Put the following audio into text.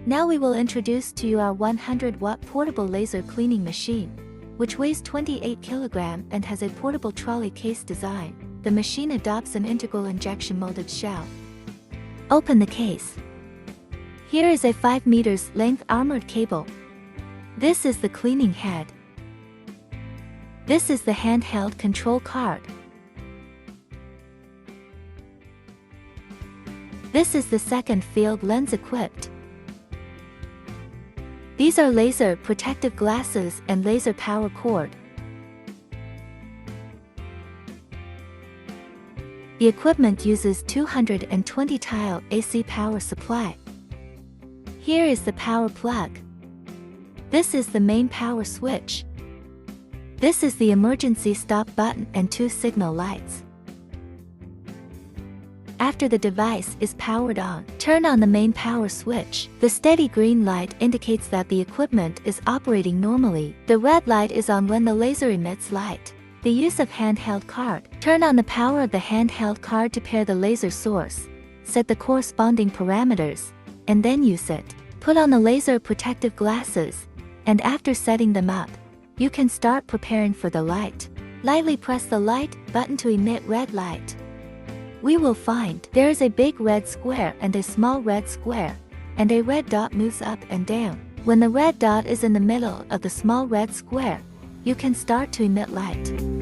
Now we will introduce to you our 100-watt portable laser cleaning machine, which weighs 28 kg and has a portable trolley case design. The machine adopts an integral injection molded shell. Open the case. Here is a 5 meters length armored cable. This is the cleaning head. This is the handheld control card. This is the second field lens equipped. These are laser protective glasses and laser power cord. The equipment uses 220 tile AC power supply. Here is the power plug. This is the main power switch. This is the emergency stop button and 2 signal lights. After the device is powered on, turn on the main power switch. The steady green light indicates that the equipment is operating normally. The red light is on when the laser emits light. The use of handheld card. Turn on the power of the handheld card to pair the laser source. Set the corresponding parameters, and then use it. Put on the laser protective glasses, and after setting them up, you can start preparing for the light. Lightly press the light button to emit red light. We will find there is a big red square and a small red square, and a red dot moves up and down. When the red dot is in the middle of the small red square, you can start to emit light.